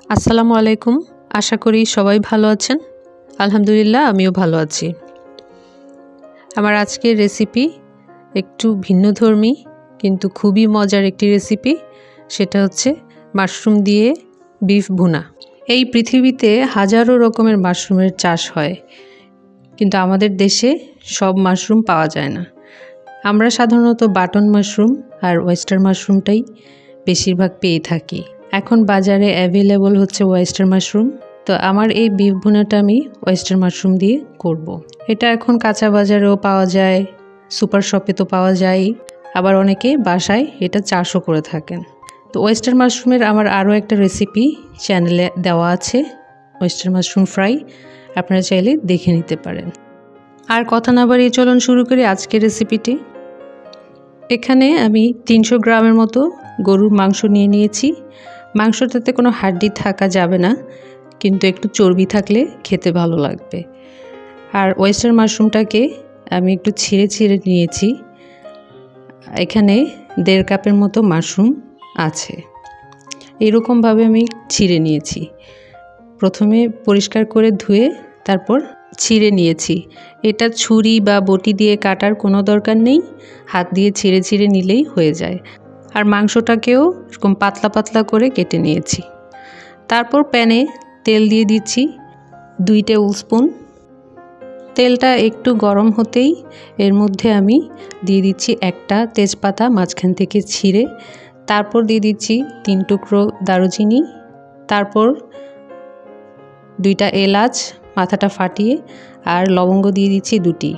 আসসালামু আলাইকুম। আশা করি সবাই ভালো আছেন। আলহামদুলিল্লাহ আমিও ভালো আছি। আমার আজকের রেসিপি একটু ভিন্নধর্মী কিন্তু খুবই মজার একটি রেসিপি। সেটা হচ্ছে মাশরুম দিয়ে বিফ ভুনা। এই পৃথিবীতে হাজারো রকমের মাশরুমের চাষ হয়, কিন্তু আমাদের দেশে সব মাশরুম পাওয়া যায় না। আমরা সাধারণত বাটন মাশরুম আর ওয়েস্টার মাশরুমটাই বেশিরভাগ পেয়ে থাকি। এখন বাজারে অ্যাভেলেবল হচ্ছে ওয়েস্টার মাশরুম। তো আমার এই বিফ ভুনাটা আমি ওয়েস্টার মাশরুম দিয়ে করব। এটা এখন কাঁচা বাজারেও পাওয়া যায়, সুপার শপে তো পাওয়া যায়, আবার অনেকে বাসায় এটা চাষও করে থাকেন। তো ওয়েস্টার মাশরুমের আমার আরও একটা রেসিপি চ্যানেলে দেওয়া আছে, ওয়েস্টার মাশরুম ফ্রাই। আপনারা চাইলে দেখে নিতে পারেন। আর কথা না বাড়িয়ে চলুন শুরু করি আজকের রেসিপিটি। এখানে আমি 300 গ্রামের মতো গরুর মাংস নিয়ে নিয়েছি। মাংসটাতে কোনো হাড্ডি থাকা যাবে না, কিন্তু একটু চর্বি থাকলে খেতে ভালো লাগবে। আর ওয়েস্টার মাশরুমটাকে আমি একটু ছিঁড়ে ছিঁড়ে নিয়েছি। এখানে 1.5 কাপের মতো মাশরুম আছে। এরকমভাবে আমি ছিঁড়ে নিয়েছি। প্রথমে পরিষ্কার করে ধুয়ে তারপর ছিঁড়ে নিয়েছি। এটা ছুরি বা বটি দিয়ে কাটার কোনো দরকার নেই, হাত দিয়ে ছিঁড়ে ছিঁড়ে নিলেই হয়ে যায়। আর মাংসটাকেও এরকম পাতলা পাতলা করে কেটে নিয়েছি। তারপর প্যানে তেল দিয়ে দিচ্ছি 2 টেবিল স্পুন। তেলটা একটু গরম হতেই এর মধ্যে আমি দিয়ে দিচ্ছি একটা তেজপাতা মাঝখান থেকে ছিঁড়ে। তারপর দিয়ে দিচ্ছি 3 টুকরো দারুচিনি, তারপর 2টা এলাচ মাথাটা ফাটিয়ে, আর লবঙ্গ দিয়ে দিচ্ছি 2টি।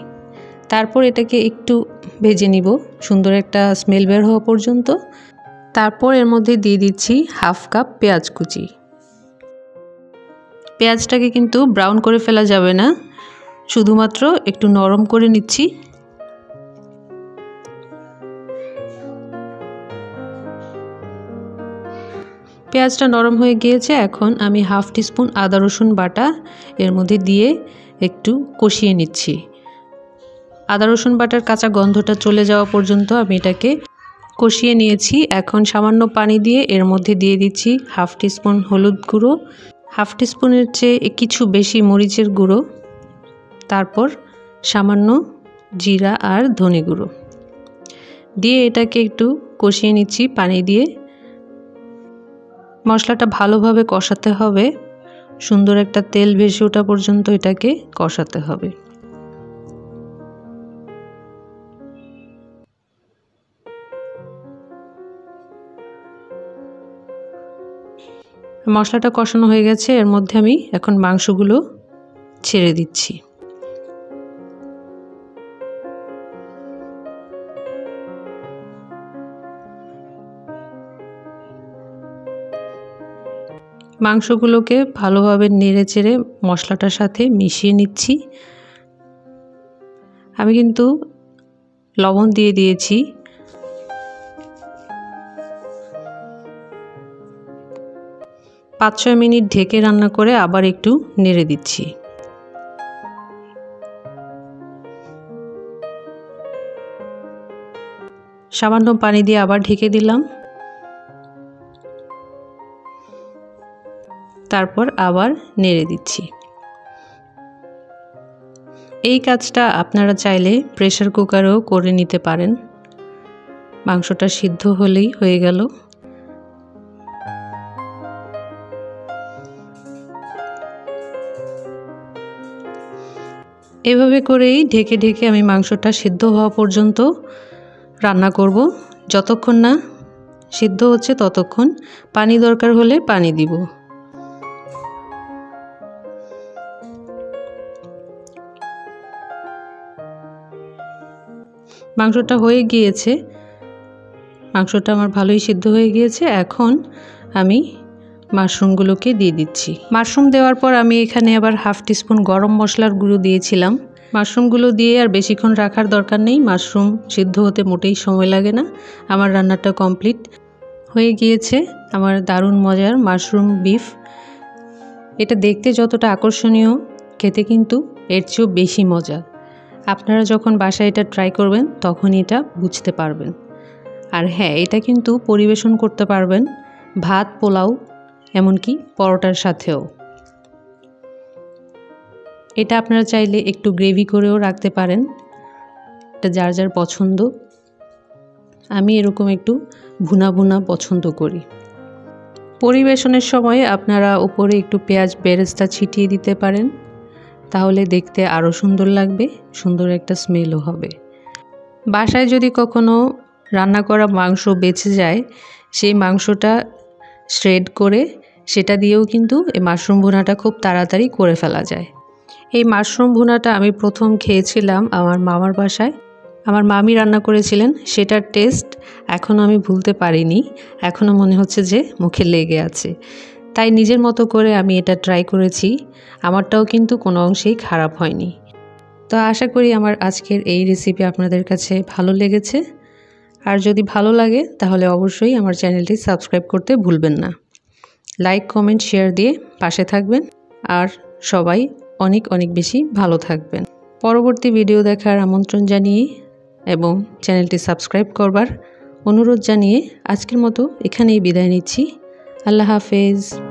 তারপর এটাকে একটু ভেজে নিব সুন্দর একটা স্মেল বের হওয়া পর্যন্ত। তারপর এর মধ্যে দিয়ে দিচ্ছি 1/2 কাপ পেঁয়াজ কুচি। পেঁয়াজটাকে কিন্তু ব্রাউন করে ফেলা যাবে না, শুধুমাত্র একটু নরম করে নিচ্ছি। পেঁয়াজটা নরম হয়ে গিয়েছে। এখন আমি 1/2 টিস্পুন আদা রসুন বাটা এর মধ্যে দিয়ে একটু কষিয়ে নিচ্ছি। আদা রসুন বাটার কাঁচা গন্ধটা চলে যাওয়া পর্যন্ত আমি এটাকে কষিয়ে নিয়েছি। এখন সামান্য পানি দিয়ে এর মধ্যে দিয়ে দিচ্ছি 1/2 টিস্পুন হলুদ গুঁড়ো, 1/2 টিস্পুনের চেয়ে কিছু বেশি মরিচের গুঁড়ো, তারপর সামান্য জিরা আর ধনে গুঁড়ো দিয়ে এটাকে একটু কষিয়ে নিচ্ছি পানি দিয়ে। মশলাটা ভালোভাবে কষাতে হবে, সুন্দর একটা তেল ভেসে ওঠা পর্যন্ত এটাকে কষাতে হবে। মশলাটা কষানো হয়ে গেছে। এর মধ্যে আমি এখন মাংসগুলো ছেড়ে দিচ্ছি। মাংসগুলোকে ভালোভাবে নেড়ে চেড়ে মশলাটার সাথে মিশিয়ে নিচ্ছি। আমি কিন্তু লবণ দিয়ে দিয়েছি। পাঁচ 6 মিনিট ঢেকে রান্না করে আবার একটু নেড়ে দিচ্ছি। সামান্য পানি দিয়ে আবার ঢেকে দিলাম। তারপর আবার নেড়ে দিচ্ছি। এই কাজটা আপনারা চাইলে প্রেসার কুকারেও করে নিতে পারেন। মাংসটা সিদ্ধ হলেই হয়ে গেল। এভাবে করেই ঢেকে ঢেকে আমি মাংসটা সিদ্ধ হওয়া পর্যন্ত রান্না করব। যতক্ষণ না সিদ্ধ হচ্ছে ততক্ষণ পানি দরকার হলে পানি দিব। মাংসটা হয়ে গিয়েছে, মাংসটা আমার ভালোই সিদ্ধ হয়ে গিয়েছে। এখন আমি মাশরুমগুলোকে দিয়ে দিচ্ছি। মাশরুম দেওয়ার পর আমি এখানে আবার 1/2 টিস্পুন গরম মশলার গুঁড়ো দিয়েছিলাম। মাশরুমগুলো দিয়ে আর বেশিক্ষণ রাখার দরকার নেই, মাশরুম সিদ্ধ হতে মোটেই সময় লাগে না। আমার রান্নাটা কমপ্লিট হয়ে গিয়েছে। আমার দারুণ মজার মাশরুম বিফ। এটা দেখতে যতটা আকর্ষণীয়, খেতে কিন্তু এর চেয়েও বেশি মজা। আপনারা যখন বাসায় এটা ট্রাই করবেন তখন এটা বুঝতে পারবেন। আর হ্যাঁ, এটা কিন্তু পরিবেশন করতে পারবেন ভাত, পোলাও এমনকি পরোটার সাথেও। এটা আপনারা চাইলে একটু গ্রেভি করেও রাখতে পারেন, এটা যার যার পছন্দ। আমি এরকম একটু ভুনা ভুনা পছন্দ করি। পরিবেশনের সময় আপনারা উপরে একটু পেঁয়াজ বেরেস্তা ছিটিয়ে দিতে পারেন, তাহলে দেখতে আরও সুন্দর লাগবে, সুন্দর একটা স্মেলও হবে। বাসায় যদি কখনো রান্না করা মাংস বেঁচে যায়, সেই মাংসটা শ্রেড করে সেটা দিয়েও কিন্তু এই মাশরুম ভুনাটা খুব তাড়াতাড়ি করে ফেলা যায়। এই মাশরুম ভুনাটা আমি প্রথম খেয়েছিলাম আমার মামার বাসায়, আমার মামি রান্না করেছিলেন। সেটার টেস্ট এখনও আমি ভুলতে পারিনি, এখনও মনে হচ্ছে যে মুখে লেগে আছে। তাই নিজের মতো করে আমি এটা ট্রাই করেছি, আমারটাও কিন্তু কোনো অংশেই খারাপ হয়নি। তো আশা করি আমার আজকের এই রেসিপি আপনাদের কাছে ভালো লেগেছে। আর যদি ভালো লাগে তাহলে অবশ্যই আমার চ্যানেলটি সাবস্ক্রাইব করতে ভুলবেন না। লাইক, কমেন্ট, শেয়ার দিয়ে পাশে থাকবেন। আর সবাই অনেক অনেক বেশি ভালো থাকবেন। পরবর্তী ভিডিও দেখার আমন্ত্রণ জানিয়ে এবং চ্যানেলটি সাবস্ক্রাইব করবার অনুরোধ জানিয়ে আজকের মতো এখানেই বিদায় নিচ্ছি। আল্লাহ হাফেজ।